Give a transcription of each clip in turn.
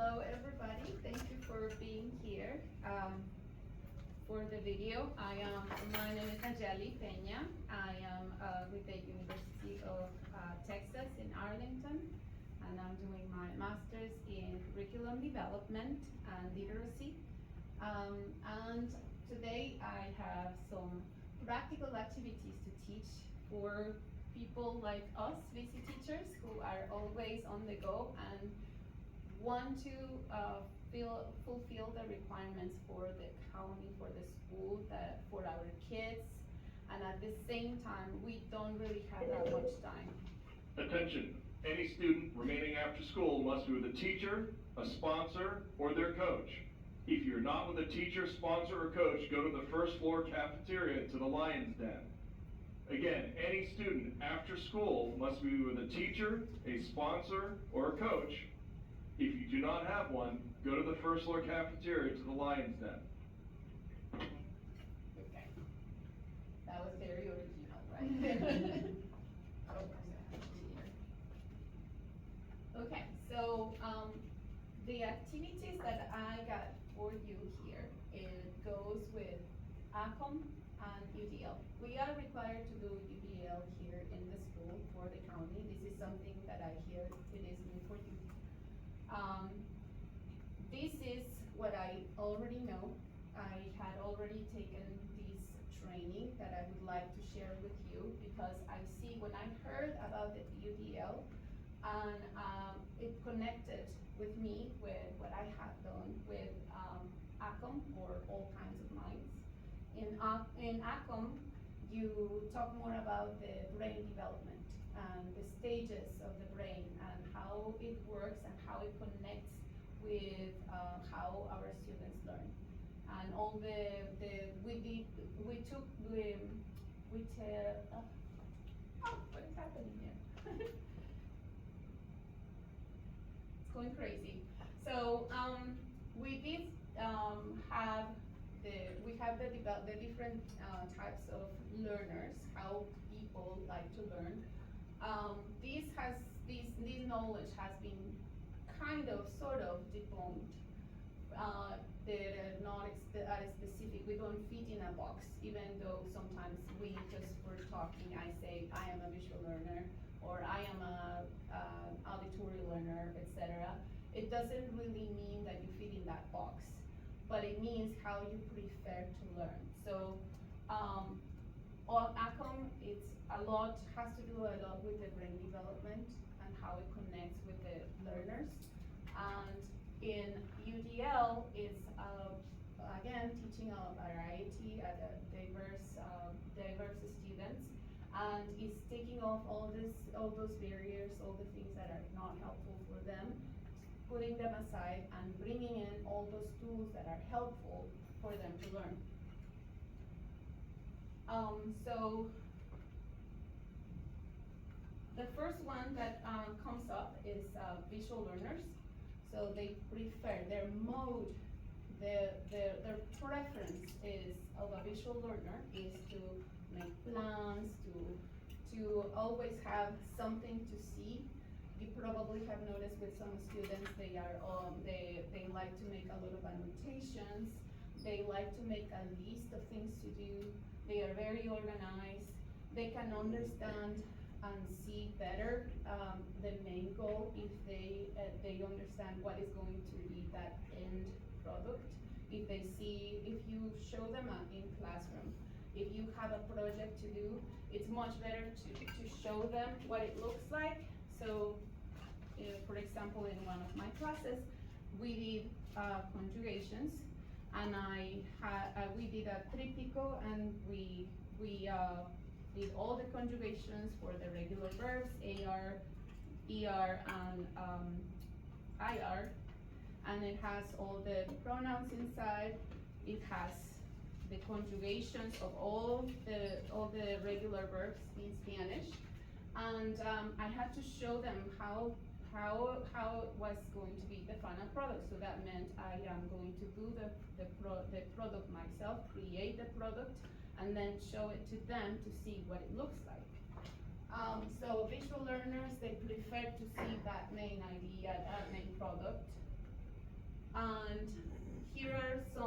Hello everybody, thank you for being here for the video. My name is Nayeli Peña. I am with the University of Texas in Arlington, and I'm doing my master's in curriculum development and literacy. And today I have some practical activities to teach for people like us, busy teachers, who are always on the go and want to fulfill the requirements for the county, for the school, for our kids, and at the same time, we don't really have that much time. Attention, any student remaining after school must be with a teacher, a sponsor, or their coach. If you're not with a teacher, sponsor, or coach, go to the first floor cafeteria to the Lion's Den. Again, any student after school must be with a teacher, a sponsor, or a coach. If you do not have one, go to the first floor cafeteria to the Lion's Den. Okay. That was very original, right? Okay, so the activities that I got for you here, it goes with AKOM and UDL. We are required to do UDL here in the school for the county. This is something that I hear it is new for you. This is what I already know. I had already taken this training that I would like to share with you, because I see when I heard about the UDL and it connected with me with what I had done with AKOM, or all kinds of minds. In AKOM, you talk more about the brain development and the stages of the brain and how it works and how it connects with how our students learn. And all what is happening here? It's going crazy. So we did have the different types of learners, how people like to learn. This knowledge has been kind of, sort of debunked. They're not as specific. We don't fit in a box, even though sometimes we just, for talking, I say I am a visual learner, or I am a auditory learner, etc. It doesn't really mean that you fit in that box, but it means how you prefer to learn. So AKOM, has to do a lot with the brain development and how it connects with the learners. And in UDL, it's again teaching a variety of diverse students, and it's taking off all those barriers, all the things that are not helpful for them, putting them aside and bringing in all those tools that are helpful for them to learn. So the first one that comes up is visual learners. So they prefer, their mode, their preference is of a visual learner is to make plans, to always have something to see. You probably have noticed with some students, they like to make a lot of annotations. They like to make a list of things to do. They are very organized. They can understand and see better the main goal if they understand what is going to be that end product. If you show them in classroom, if you have a project to do, it's much better to show them what it looks like. So, for example, in one of my classes, we did conjugations, and we did a tripico, and we did all the conjugations for the regular verbs, AR, ER, and IR, and it has all the pronouns inside. It has the conjugations of all the regular verbs in Spanish, and I had to show them how it was going to be the final product. So that meant I am going to do the product myself, create the product, and then show it to them to see what it looks like. So visual learners, they prefer to see that main idea, that main product.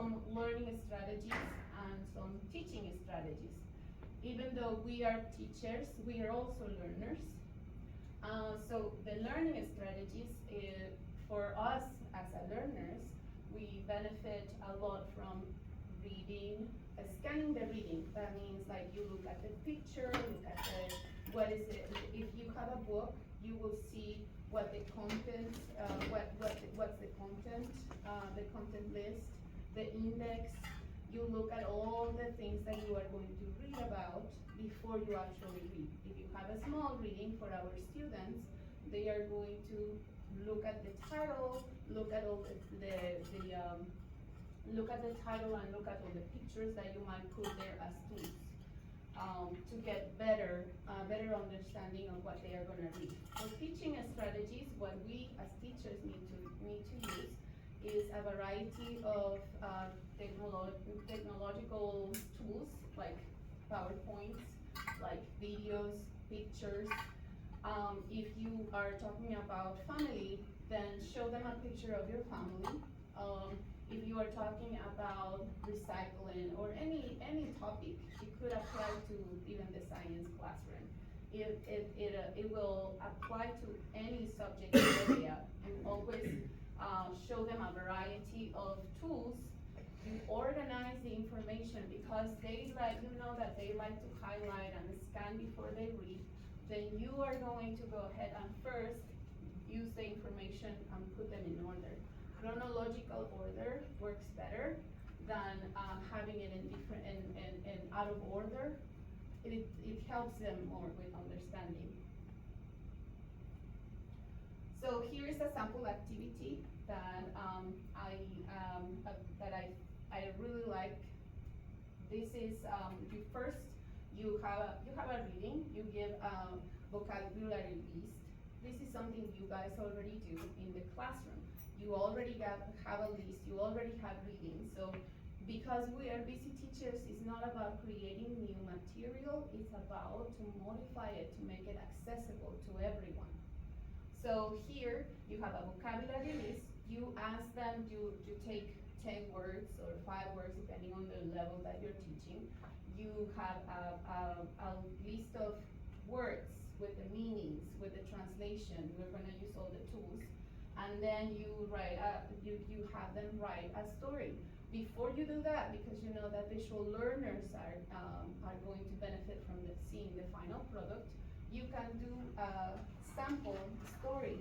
some learning strategies and some teaching strategies. Even though we are teachers, we are also learners. So the learning strategies, for us as learners, we benefit a lot from reading, scanning the reading. That means like you look at the picture, look at what is it. If you have a book, you will see what the content, what's the content list, the index. You look at all the things that you are going to read about before you actually read. If you have a small reading for our students, they are going to look at the title, look at all look at the title and look at all the pictures that you might put there as tools to get better understanding of what they are going to read. For teaching strategies, what we as teachers need to use is a variety of technological tools like PowerPoints, like videos, pictures. If you are talking about family, then show them a picture of your family. If you are talking about recycling or any topic, it could apply to even the science classroom. It will apply to any subject area. You always show them a variety of tools. You organize the information because they like, that they like to highlight and scan before they read. Then you are going to go ahead and first use the information and put them in order. Chronological order works better than having it in different and out of order. It helps them more with understanding. So here is a sample activity that I really like. This is you have a reading. You give a vocabulary list. This is something you guys already do in the classroom. You already have a list. You already have readings. So because we are busy teachers, it's not about creating new material. It's about to modify it to make it accessible to everyone. So here you have a vocabulary list. You ask them to take 10 words or 5 words depending on the level that you're teaching. You have a list of words with the meanings, with the translation. We're going to use all the tools. And then you you have them write a story. Before you do that, because you know that visual learners are going to benefit from seeing the final product, you can do a sample story.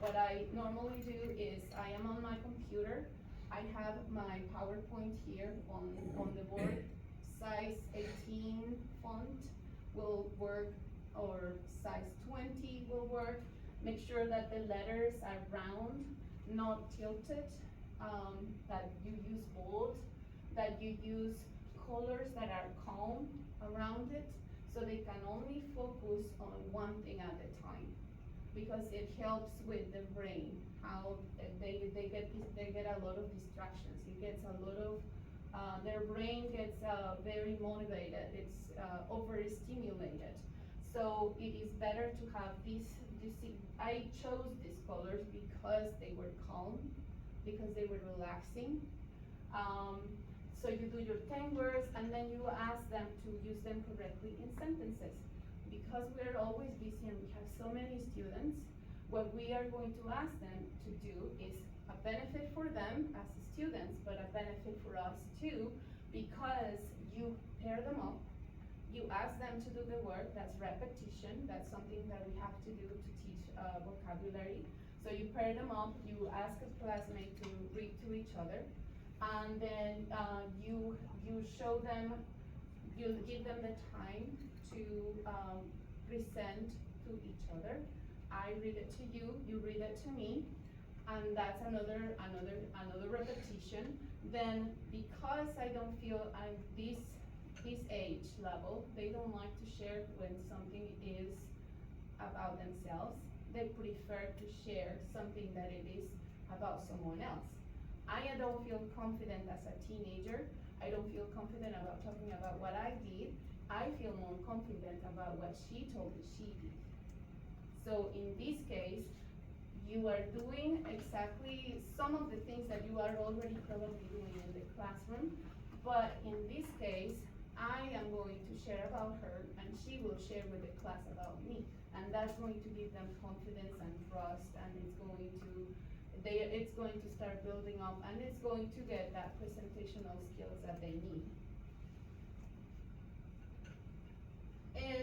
What I normally do is I am on my computer. I have my PowerPoint here on the board. Size 18 font will work, or size 20 will work. Make sure that the letters are round, not tilted, that you use bold, that you use colors that are calm around it, so they can only focus on one thing at a time, because it helps with the brain, how they get a lot of distractions. It gets a lot of, their brain gets very motivated, it's overstimulated. So it is better to have I chose these colors because they were calm, because they were relaxing. So you do your 10 words and then you ask them to use them correctly in sentences. Because we're always busy and we have so many students, what we are going to ask them to do is a benefit for them as students, but a benefit for us too, because you pair them up. You ask them to do the work, that's repetition, that's something that we have to do to teach vocabulary. So you pair them up, you ask a classmate to read to each other, and then you show them, you give them the time to present to each other. I read it to you, you read it to me, and that's another repetition. Then because I don't feel I'm this age level, they don't like to share when something is about themselves. They prefer to share something that it is about someone else. I don't feel confident as a teenager. I don't feel confident about talking about what I did. I feel more confident about what she told me she did. So in this case, you are doing exactly some of the things that you are already probably doing in the classroom, but in this case, I am going to share about her and she will share with the class about me. And that's going to give them confidence and trust, and it's going to start building up, and it's going to get that presentational skills that they need.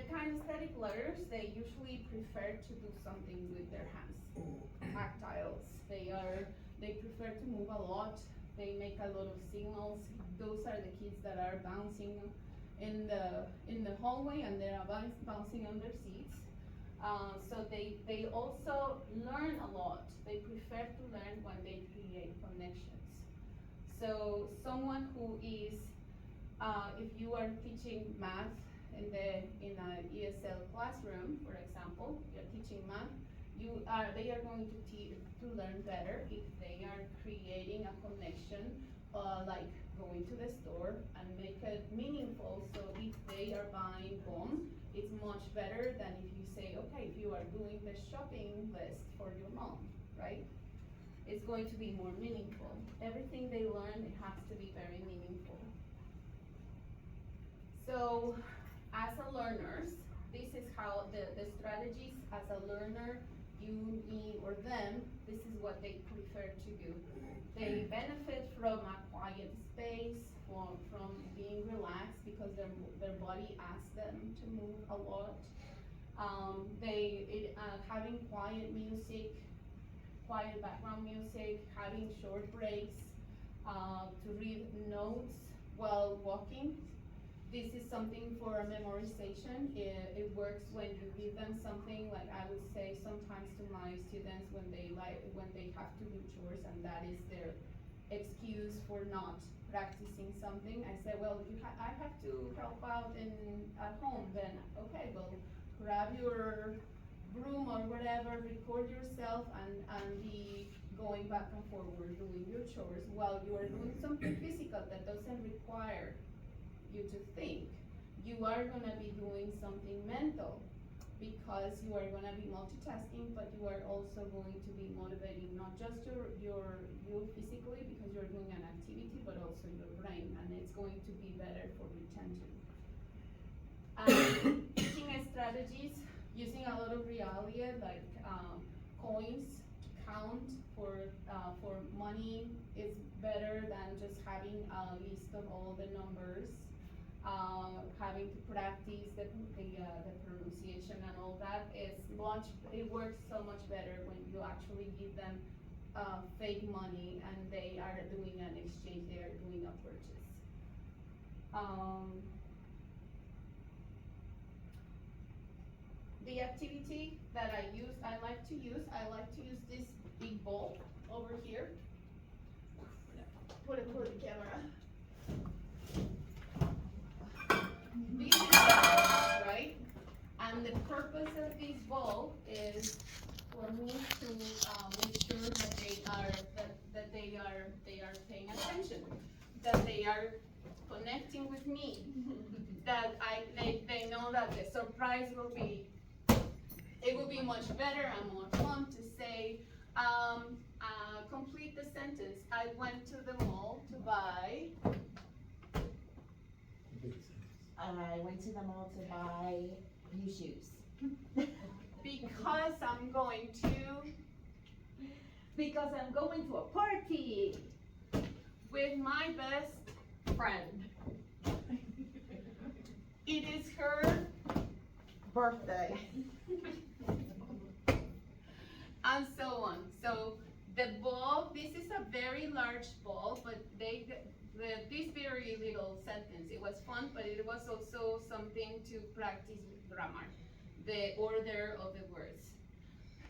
Kinesthetic learners, they usually prefer to do something with their hands, tactiles. They prefer to move a lot. They make a lot of signals. Those are the kids that are bouncing in the hallway, and they're bouncing on their seats. So they also learn a lot. They prefer to learn when they create connections. So someone who is, if you are teaching math in an ESL classroom, for example, you're teaching math, they are going to learn better if they are creating a connection, like going to the store and make it meaningful. So if they are buying gum, it's much better than if you say, okay, if you are doing the shopping list for your mom, right? It's going to be more meaningful. Everything they learn, it has to be very meaningful. So, as a learners, this is how the strategies as a learner, you, me, or them, this is what they prefer to do. They benefit from a quiet space, from being relaxed because their body asks them to move a lot. Having quiet music, quiet background music, having short breaks, to read notes while walking. This is something for memorization. It works when you give them something, like I would say sometimes to my students when they have to do chores and that is their excuse for not practicing something. I say, well, I have to help out at home. Then okay, well, grab your broom or whatever, record yourself, and be going back and forward doing your chores while you are doing something physical that doesn't require you to think. You are gonna be doing something mental because you are gonna be multitasking, but you are also going to be motivating not just you physically because you're doing an activity, but also your brain, and it's going to be better for retention. Teaching strategies using a lot of realia like coins to count for money is better than just having a list of all the numbers. Having to practice the pronunciation and all that it works so much better when you actually give them fake money and they are doing an exchange, they are doing a purchase. The activity that I like to use this big ball over here. Put it for the camera. This is the right? And the purpose of this ball is for me to make sure that they are paying attention, that they are connecting with me, that they know that the surprise will be much better and more fun to say. Complete the sentence. I went to the mall to buy. I went to the mall to buy new shoes. Because I'm going to a party with my best Friend. It is her Birthday. and so on. So the ball, this is a very large ball, but this very little sentence, it was fun, but it was also something to practice grammar, the order of the words.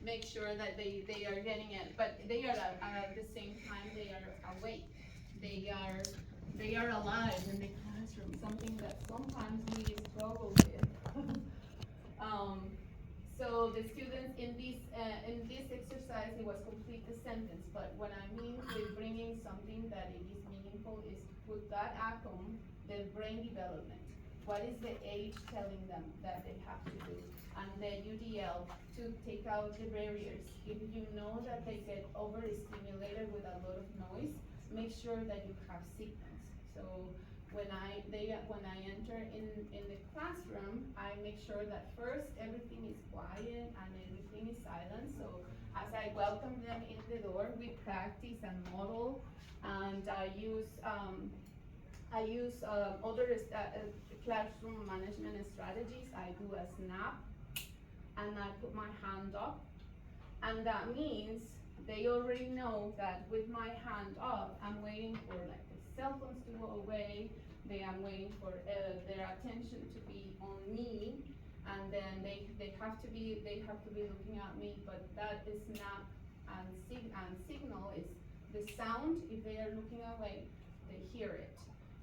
Make sure that they are getting it, but they are at the same time they are awake. They are alive in the classroom, something that sometimes we struggle with. So the students in this exercise, it was complete the sentence, but what I mean with bringing something that it is meaningful is to put that AKOM, the brain development. What is the age telling them that they have to do? and the UDL to take out the barriers. If you know that they get overstimulated with a lot of noise, make sure that you have signals. So when I enter in the classroom, I make sure that first everything is quiet and everything is silent. So as I welcome them in the door, we practice and model, and I use other classroom management strategies. I do a snap, and I put my hand up, and that means they already know that with my hand up, I'm waiting for like the cell phones to go away. I'm waiting for their attention to be on me, and then they have to be looking at me. But that is not and signal is the sound. If they are looking away, they hear it.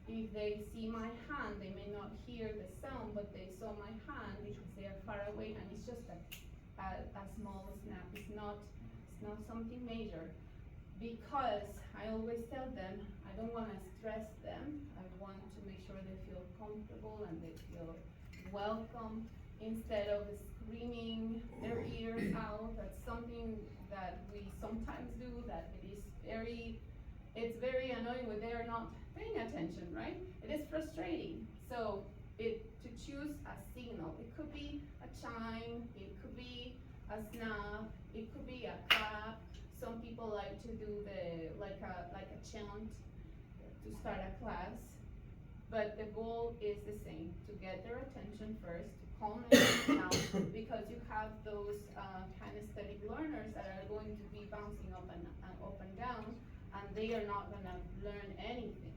If they see my hand, they may not hear the sound, but they saw my hand because they are far away, and it's just a small snap. It's not something major, because I always tell them I don't want to stress them. I want to make sure they feel comfortable and they feel welcome, instead of screaming their ears out. That's something that we sometimes do, that it's very annoying when they are not paying attention, right? It is frustrating. So to choose a signal, it could be a chime, it could be a snap, it could be a clap. Some people like to do like a chant to start a class, but the goal is the same: to get their attention first, to calm them down, because you have those kinesthetic learners that are going to be bouncing up and down, and they are not gonna learn anything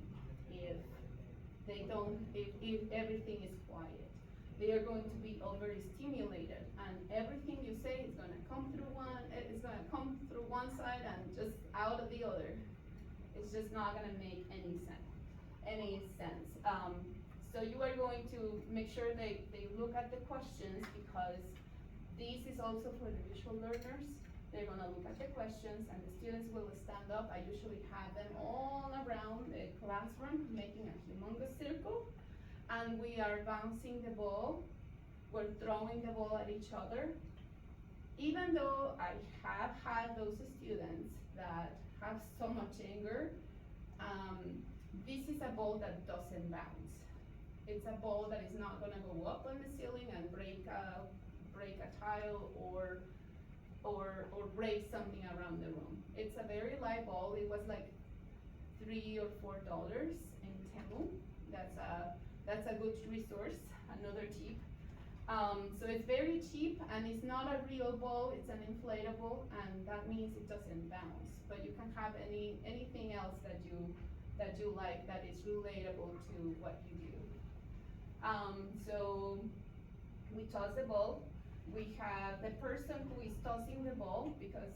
if everything is quiet. They are going to be overstimulated, and everything you say is gonna come through one side and just out of the other. It's just not gonna make any sense. So you are going to make sure they look at the questions, because this is also for the visual learners. They're gonna look at the questions, and the students will stand up. I usually have them all around the classroom making a humongous circle, and we are bouncing the ball. We're throwing the ball at each other. Even though I have had those students that have so much anger, this is a ball that doesn't bounce. It's a ball that is not gonna go up on the ceiling and break a tile or break something around the room. It's a very light ball. It was like $3 or $4 in Temu. That's a good resource, another tip. So it's very cheap, and it's not a real ball, it's an inflatable, and that means it doesn't bounce. But you can have anything else that you like that is relatable to what you do. So we toss the ball. We have the person who is tossing the ball, because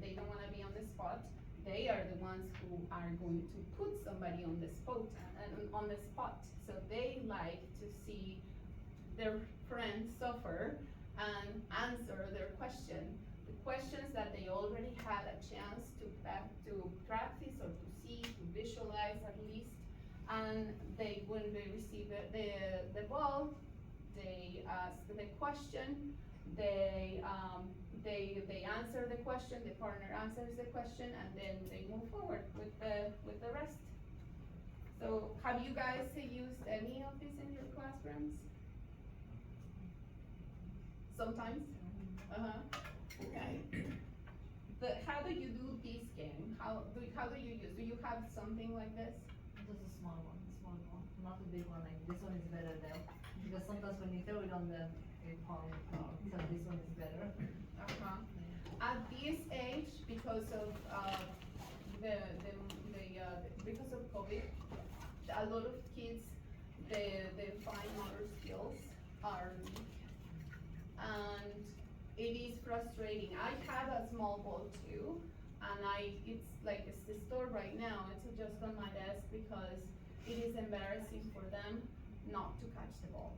they don't want to be on the spot. They are the ones who are going to put somebody on the spot. So they like to see their friend suffer and answer their question. The questions that they already had a chance to practice or to see, to visualize at least. And when they receive the ball, they ask the question. They answer the question. The partner answers the question, and then they move forward with the rest. So, have you guys used any of this in your classrooms? Sometimes. Okay. How do you do this game? How do you use? Do you have something like this? Just a small one, not a big one. Like this one is better though, because sometimes when you throw it on it falls apart. So this one is better. At this age, because of because of COVID, a lot of kids, the fine motor skills are weak, and it is frustrating. I have a small ball too, and it's like it's the store right now. It's just on my desk because it is embarrassing for them not to catch the ball.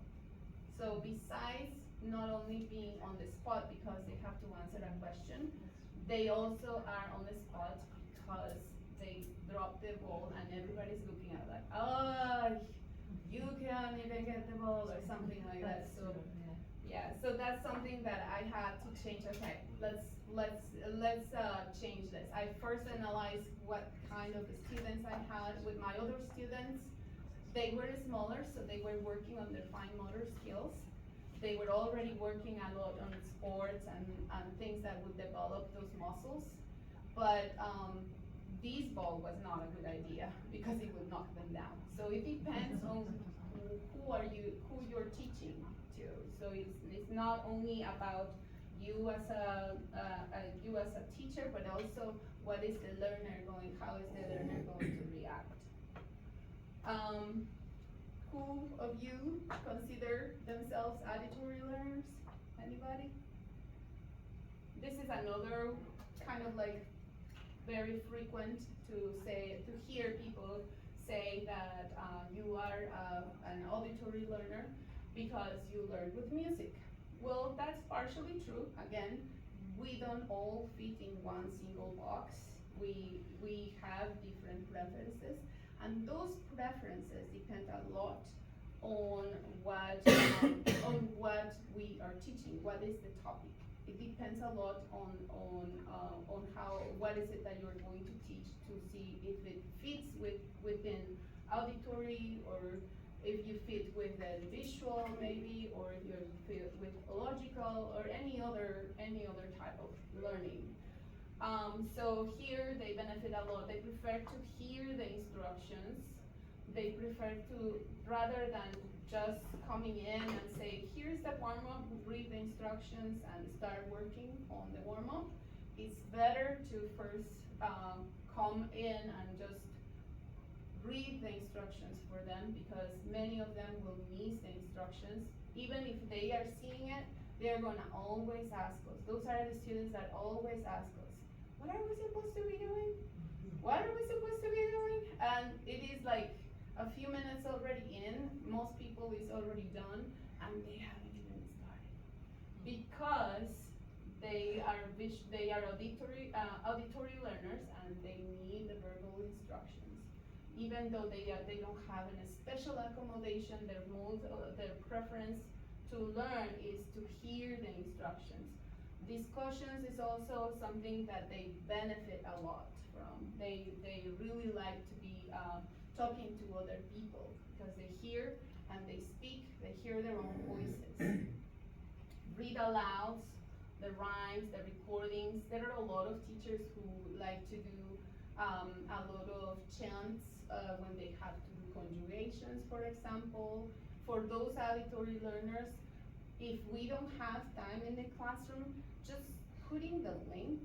So besides not only being on the spot because they have to answer a question, they also are on the spot because they drop the ball and everybody's looking at it like, oh, you can't even get the ball or something like that. So Yeah, so that's something that I had to change. Okay, let's change this. I first analyzed what kind of students I had with my other students. They were smaller, so they were working on their fine motor skills. They were already working a lot on sports and things that would develop those muscles. But this ball was not a good idea because it would knock them down. So it depends on who you're teaching to. So it's not only about you as a teacher, but also what is the learner going, how is the learner going to react. Who of you consider themselves auditory learners? Anybody? This is another kind of like very frequent to hear people say that you are an auditory learner because you learn with music. Well, that's partially true. Again, we don't all fit in one single box. We have different preferences, and those preferences depend a lot on what we are teaching. What is the topic? It depends a lot on what is it that you're going to teach to see if it fits within auditory, or if you fit with the visual maybe, or if you fit with logical or any other type of learning. So here they benefit a lot. They prefer to hear the instructions. They prefer to, rather than just coming in and say, here's the warm-up, read the instructions and start working on the warm-up. It's better to first come in and just read the instructions for them, because many of them will miss the instructions. Even if they are seeing it, they're gonna always ask us. Those are the students that always ask us, what are we supposed to be doing? What are we supposed to be doing? And it is like a few minutes already in, most people is already done, and they haven't even started. Because they are auditory learners, and they need the verbal instructions. Even though they don't have a special accommodation, their preference to learn is to hear the instructions. Discussions is also something that they benefit a lot from. They really like to be talking to other people, because they hear and they speak, they hear their own voices. Read alouds, the rhymes, the recordings. There are a lot of teachers who like to do a lot of chants when they have to do conjugations, for example. For those auditory learners, if we don't have time in the classroom, just putting the link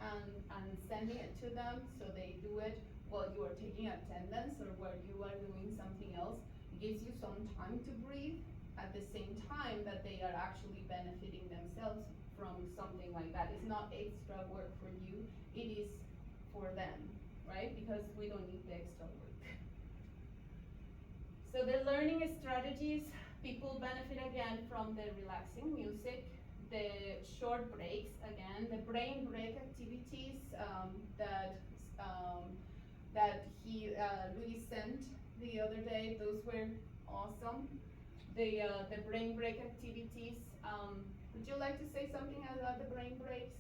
and sending it to them so they do it while you are taking attendance or while you are doing something else, gives you some time to breathe at the same time that they are actually benefiting themselves from something like that. It's not extra work for you, it is for them, right? Because we don't need the extra work. So the learning strategies, people benefit again from the relaxing music, the short breaks, again, the brain break activities that Luis sent the other day. Those were awesome. The brain break activities. Would you like to say something about the brain breaks?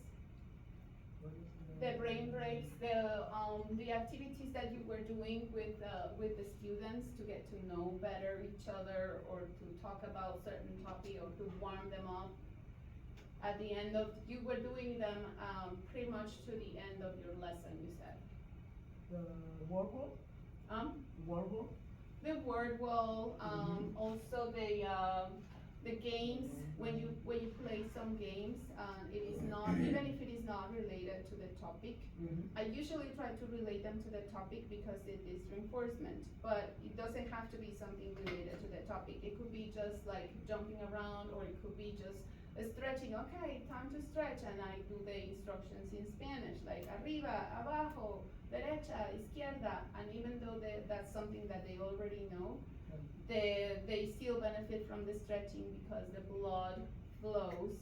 The brain breaks, the activities that you were doing with the students to get to know better each other, or to talk about certain topic, or to warm them up. At the end of, you were doing them pretty much to the end of your lesson, you said. The word wall? Word wall? The word wall, also the games, when you play some games, it is not, even if it is not related to the topic, I usually try to relate them to the topic because it is reinforcement, but it doesn't have to be something related to the topic. It could be just like jumping around, or it could be just stretching. Okay, time to stretch, and I do the instructions in Spanish, like arriba, abajo, derecha, izquierda, and even though that's something that they already know, they still benefit from the stretching because the blood flows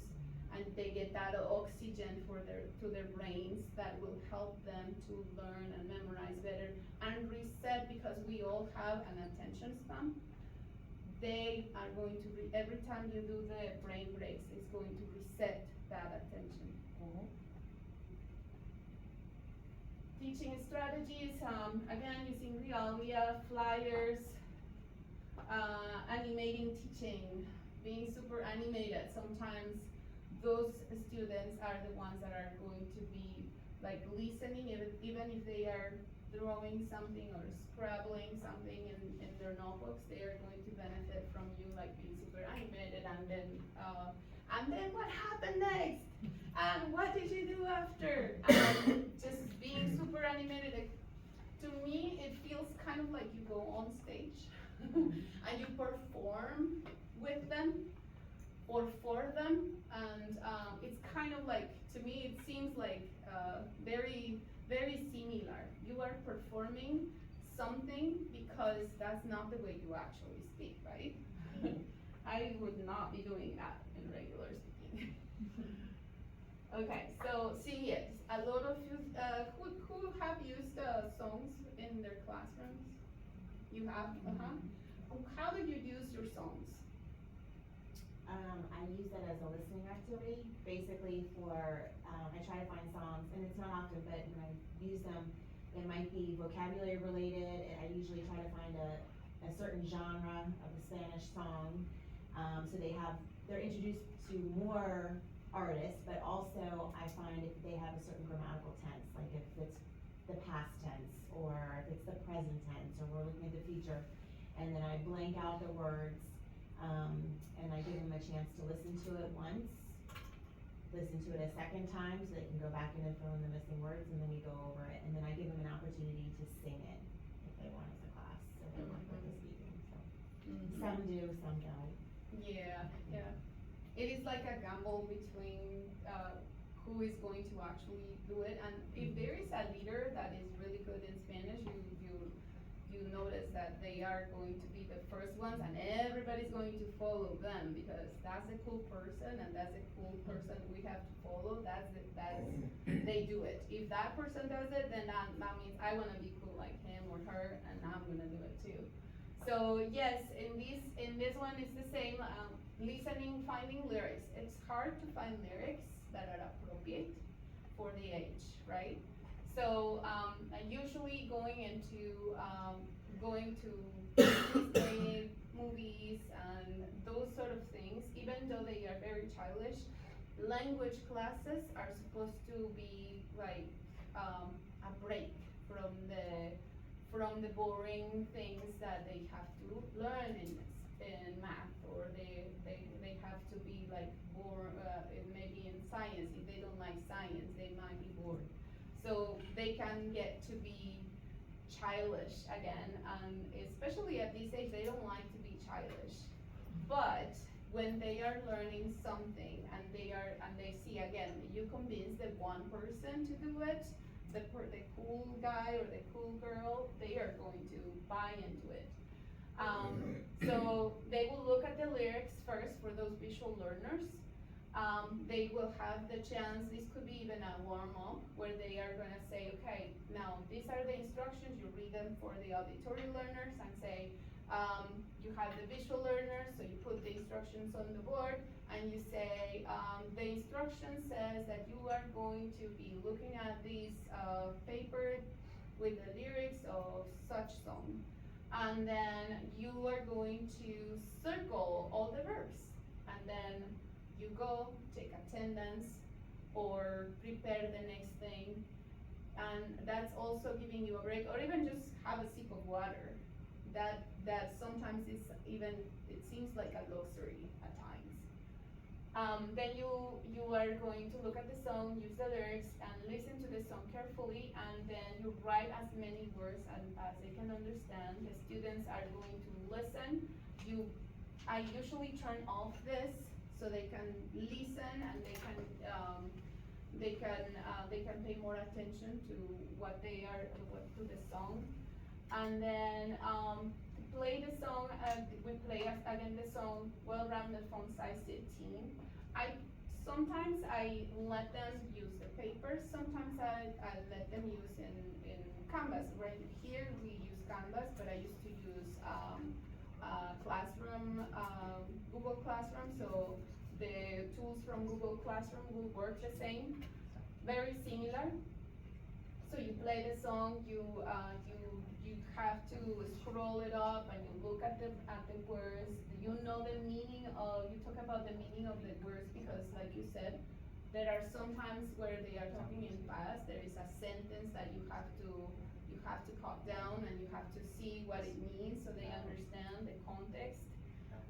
and they get that oxygen to their brains that will help them to learn and memorize better and reset, because we all have an attention span. they are going to, every time you do the brain breaks, it's going to reset that attention. Teaching strategies, again, using realia, flyers, animating teaching, being super animated. Sometimes those students are the ones that are going to be like listening, even if they are drawing something or scribbling something in their notebooks, they are going to benefit from you like being super animated, and then what happened next? And what did you do after? Just being super animated. To me, it feels kind of like you go on stage and you perform with them or for them, and it's kind of like, to me, it seems like very, very similar. You are performing something because that's not the way you actually speak, right? I would not be doing that in regular speaking. Okay, so see it. A lot of you, who have used songs in their classrooms? You have? How did you use your songs? I use it as a listening activity, basically for, I try to find songs, and it's not often, but when I use them, it might be vocabulary related, and I usually try to find a certain genre of a Spanish song. So they're introduced to more artists, but also I find if they have a certain grammatical tense, like if it's the past tense, or if it's the present tense, or we're looking at the future, and then I blank out the words, and I give them a chance to listen to it once, listen to it a second time, so they can go back in and fill in the missing words, and then we go over it, and then I give them an opportunity to sing it, if they want as a class, so they work with the speaking, so. Some do, some don't. Yeah, yeah. It is like a gamble between who is going to actually do it, and if there is a leader that is really good in Spanish, you notice that they are going to be the first ones, and everybody's going to follow them because that's a cool person, and that's a cool person we have to follow. They do it. If that person does it, then that means I want to be cool like him or her, and I'm gonna do it too. So yes, in this one it's the same. Listening, finding lyrics. It's hard to find lyrics that are appropriate for the age, right? So usually going to Disney movies and those sort of things, even though they are very childish, language classes are supposed to be like a break from the boring things that they have to learn in math, or they have to be like bored, maybe in science. If they don't like science, they might be bored. So they can get to be childish again, and especially at this age, they don't like to be childish. But when they are learning something and they see, again, you convince the one person to do it, the cool guy or the cool girl, they are going to buy into it. So they will look at the lyrics first for those visual learners. They will have the chance, this could be even a warm-up, where they are gonna say, okay, now these are the instructions, you read them for the auditory learners and say, you have the visual learners, so you put the instructions on the board and you say, the instruction says that you are going to be looking at this paper with the lyrics of such song. And then you are going to circle all the verbs, and then you go take attendance or prepare the next thing, and that's also giving you a break, or even just have a sip of water. That sometimes it seems like a luxury at times. Then you are going to look at the song, use the lyrics, and listen to the song carefully, and then you write as many words as they can understand. The students are going to listen. I usually turn off this so they can listen, and they can pay more attention to to the song, and then play the song. We play again the song Well-Rounded Font Size 15. Sometimes I let them use the paper, sometimes I let them use in Canvas. Right here we use Canvas, but I used to use Classroom, Google Classroom, so the tools from Google Classroom will work the same, very similar. So you play the song, you have to scroll it up and you look at the words. You know the meaning of, you talk about the meaning of the words because like you said, there are some times where they are talking in fast, there is a sentence that you have to cut down and you have to see what it means so they understand the context.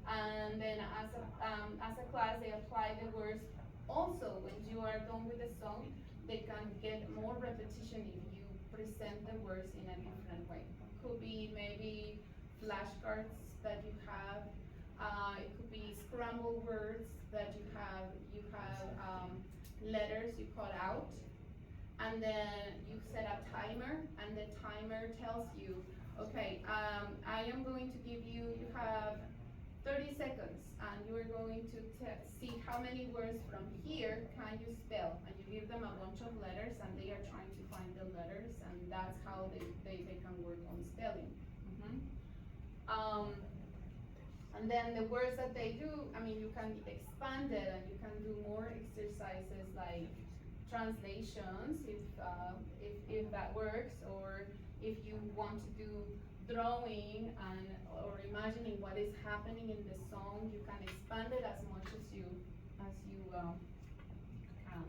And then as a class, they apply the words. Also, when you are done with the song, they can get more repetition if you present the words in a different way. Could be maybe flashcards that you have. It could be scrambled words that you have. Letters you cut out, and then you set a timer, and the timer tells you, okay, I am going to give you. You have 30 seconds, and you are going to see how many words from here can you spell, and you give them a bunch of letters, and they are trying to find the letters, and that's how they can work on spelling. And then the words that they do, I mean, you can expand it, and you can do more exercises like translations, if that works, or if you want to do drawing or imagining what is happening in the song, you can expand it as much as you can.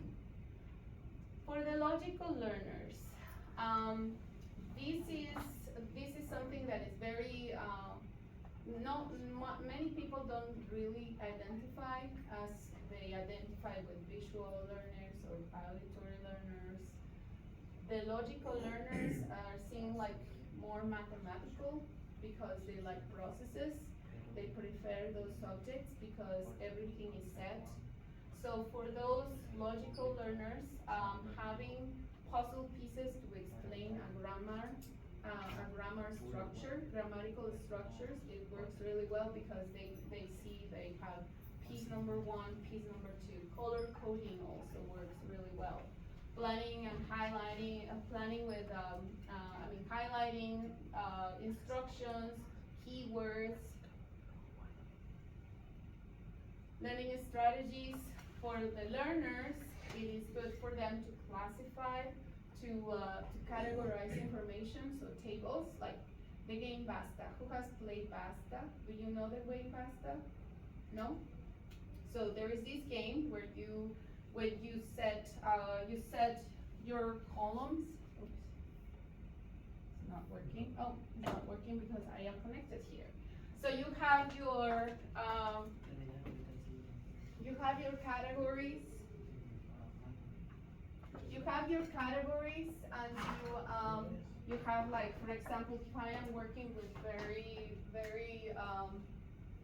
For the logical learners, this is something that is very many people don't really identify as they identify with visual learners or auditory learners. The logical learners are seen like more mathematical because they like processes. They prefer those subjects because everything is set. So for those logical learners, having puzzle pieces to explain a grammar structure, grammatical structures, it works really well because they see they have piece number 1, piece number 2. Color coding also works really well. Planning and highlighting, planning with, highlighting instructions, keywords, learning strategies for the learners. It is good for them to classify, to categorize information, so tables, like the game Basta. Who has played Basta? Do you know the game Basta? No? So there is this game where you set your columns. Oops. It's not working. Oh, it's not working because I am connected here. So you have your categories. You have your categories, and you have, like, for example, if I am working with very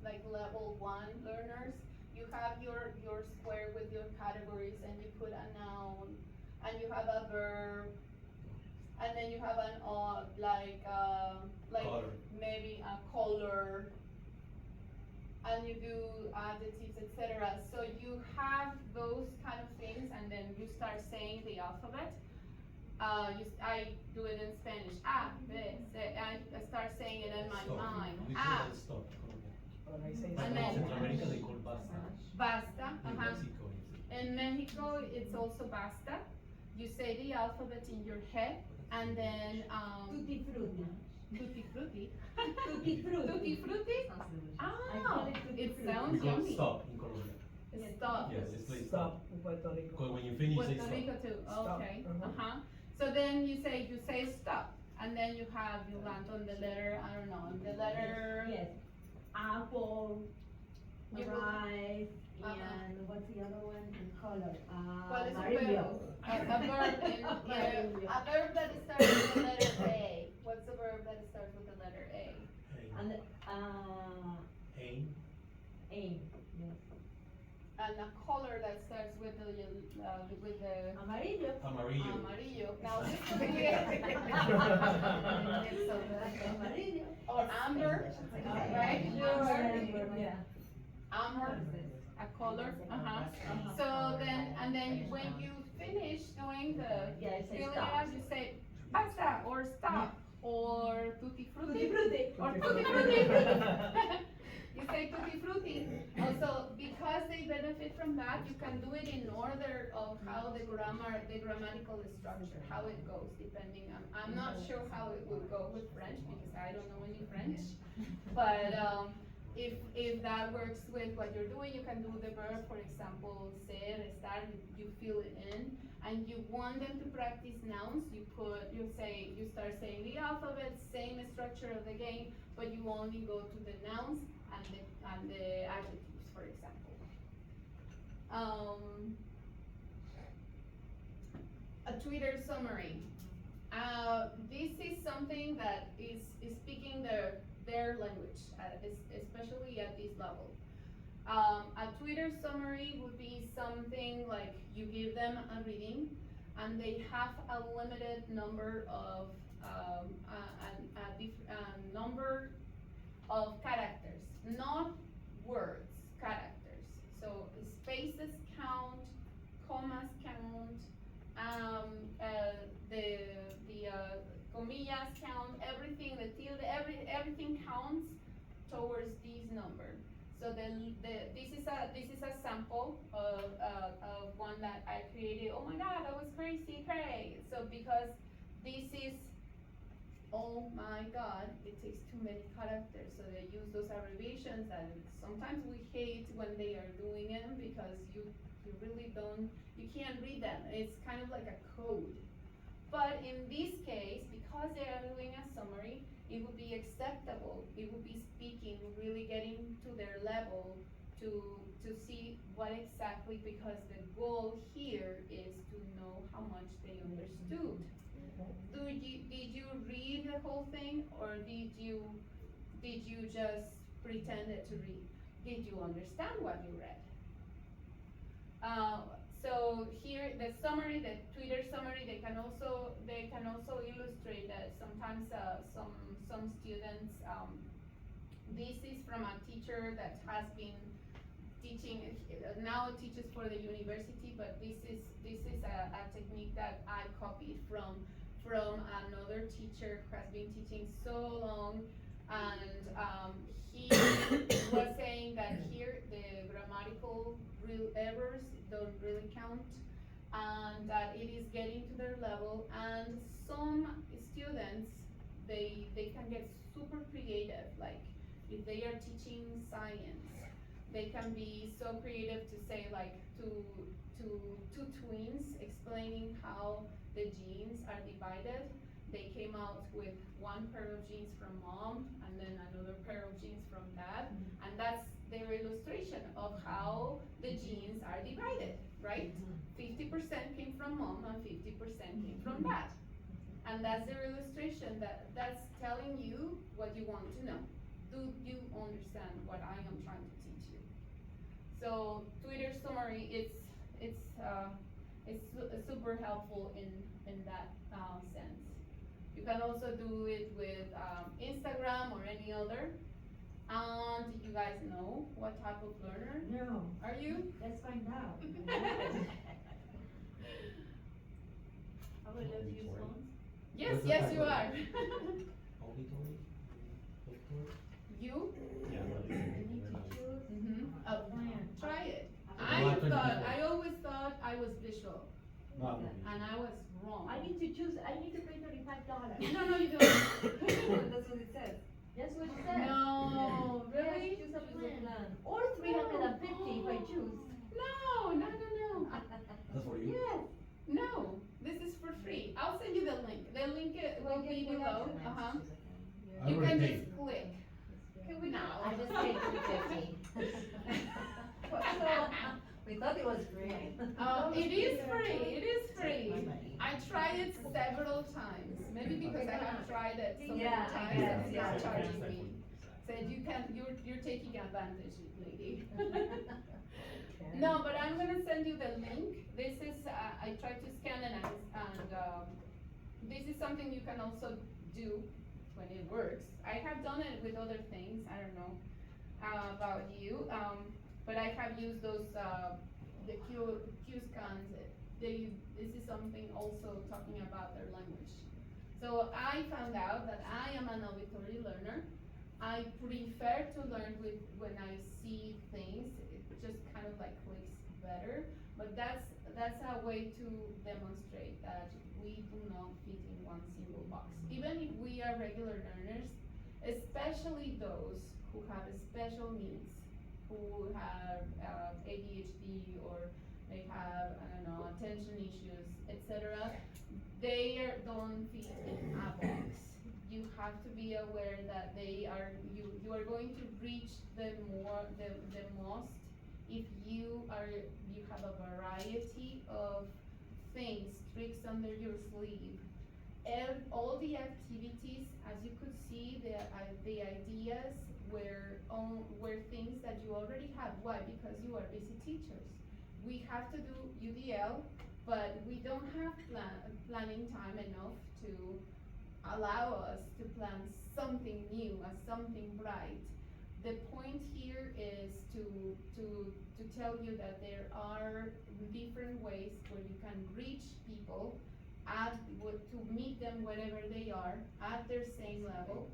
like level 1 learners, you have your square with your categories, and you put a noun, and you have a verb, and then you have an like color. Maybe a color, and you do adjectives, etc. So you have those kind of things, and then you start saying the alphabet. I do it in Spanish. A, B, C. I start saying it in my mind. A. Stop. And then Centroamérica they call basta. Basta. In Mexico In Mexico, it's also basta. You say the alphabet in your head, and then Tutti frutti. tutti frutti. Tutti frutti. Tutti frutti. I call Ah, it tutti it frutti. sounds We call yummy. stop in Colombia. Stop. Yes, it's like Stop in Puerto Rico. Because when you finish, say Puerto stop. Rico too. Stop. Okay. Uh-huh. So then you say stop, and then you land on the letter. I don't know, on the letter. Yes. Apple, You will- rice, Uh-huh. and what's the other one in color? What is Amarillo. a verb in Amarillo. a verb that starts with the letter A. What's the verb that starts with the letter A? And Aim. aim, yes. And a color that starts with the Amarillo. Amarillo. amarillo. Now this would be Amarillo. or amber, right? Amber. Yeah. Amber, a color. So then when you finish doing the Yeah, I say filling it stop. out, you say basta or stop or tutti frutti Tutti frutti. or tutti frutti. from that, you can do it in order of how the grammatical structure, how it goes, depending on, I'm not sure how it will go with French, because I don't know any French. But, if that works with what you're doing, you can do the verb, for example, ser, estar, you fill it in, and you want them to practice nouns, you start saying the alphabet, same structure of the game, but you only go to the nouns and the adjectives, for example. A Twitter summary. This is something that is speaking their language, especially at this level. A Twitter summary would be something like you give them a reading, and they have a limited number of number of characters, not words, characters. So spaces count, commas count, the comillas count, everything, the tilde, everything counts towards this number. So this is a sample of one that I created. Oh my God, that was crazy, cray. So because this is, oh my God, it takes too many characters. So they use those abbreviations that sometimes we hate when they are doing them, because you really you can't read them. It's kind of like a code. But in this case, because they are doing a summary, it would be acceptable. It would be speaking, really getting to their level to see what exactly, because the goal here is to know how much they understood. Did you read the whole thing, or did you just pretended to read? Did you understand what you read? So here, the summary, the Twitter summary, they can also illustrate that sometimes some students, this is from a teacher that has been teaching, now teaches for the university, but this is a technique that I copied from another teacher who has been teaching so long, and he was saying that here the grammatical errors don't really count, and that it is getting to their level, and some students, they can get super creative, like if they are teaching science, they can be so creative to say, like, to two twins explaining how the genes are divided. They came out with one pair of genes from mom and then another pair of genes from dad, and that's their illustration of how the genes are divided, right? 50% came from mom and 50% came from dad. And that's their illustration, that's telling you what you want to know. Do you understand what I am trying to teach you? So Twitter summary, it's super helpful in that sense. You can also do it with Instagram or any other. And you guys know what type of learner No, are you? let's find out. I would love to use phones. Yes, What's the yes, type you of- are. Auditory? Auditory? You? Yeah, what is I it? need to choose plan. Try it. I I always thought I was visual, No, and I was wrong. I need to choose, I need to pay $35. No, you don't. That's what it says. That's what it says. No, Yes, really? choose a plan. Or 350 if I choose. No. That's for you? Yes. No, this is for free. I'll send you the link. The link will be below. I You already can paid. just click. Can we No. I just paid $350. We thought it was free. It is free. I tried it several times. Maybe because I have tried it so many Yeah, times I guess, and it's yeah. not charging me. Said you're taking advantage, lady. No, but I'm gonna send you the link. This is, I tried to scan it and this is something you can also do when it works. I have done it with other things, I don't know about you, but I have used those, the Q scans. This is something also talking about their language. So I found out that I am an auditory learner. I prefer to learn when I see things, it just kind of like clicks better, but that's a way to demonstrate that we do not fit in one single box. Even if we are regular learners, especially those who have special needs, who have ADHD or they have, I don't know, attention issues, etc., don't fit in a box. You have to be aware that you are going to reach the most if you have a variety of things, tricks under your sleeve. And all the activities, as you could see, the ideas were things that you already have. Why? Because you are busy teachers. We have to do UDL, but we don't have planning time enough to allow us to plan something new, something bright. The point here is to tell you that there are different ways where you can reach people to meet them wherever they are at their same level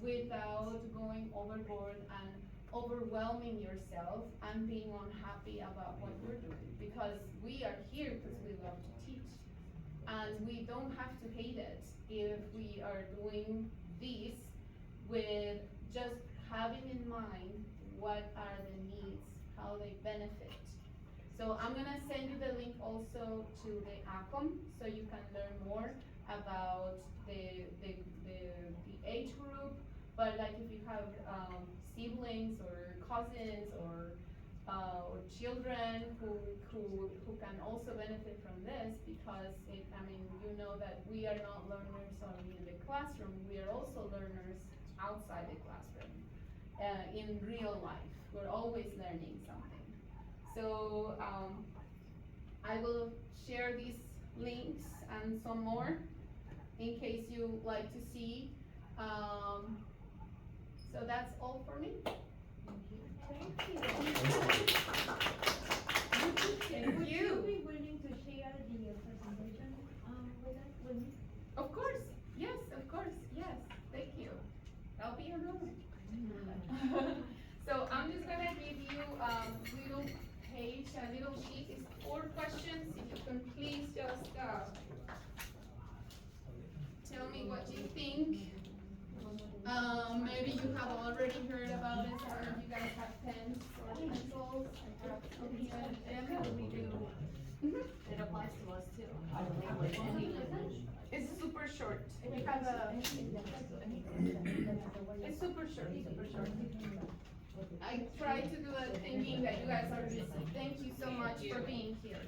without going overboard and overwhelming yourself and being unhappy about what we're doing. Because we are here because we love to teach. And we don't have to hate it if we are doing this with just having in mind what are the needs, how they benefit. So I'm gonna send you the link also to the AKOM so you can learn more about the age group. But like if you have siblings or cousins or children who can also benefit from this, because you know that we are not learners only in the classroom, we are also learners outside the classroom, in real life. We're always learning something. So I will share these links and some more in case you like to see. So that's all for me. Thank you. Thank Would you. you be willing to share the presentation with me? Of course, yes, thank you. I'll be your room. So I'm just gonna give you little page, a little sheet, it's 4 questions. If you can please just tell me what you think. Maybe you have already heard about it, or if you guys have pens or pencils. I have some here and them. We do, Mhm. it applies to us too. It's super short. We have it's super short, super short. I try to do it thinking that you guys are busy. Thank you so much for being here.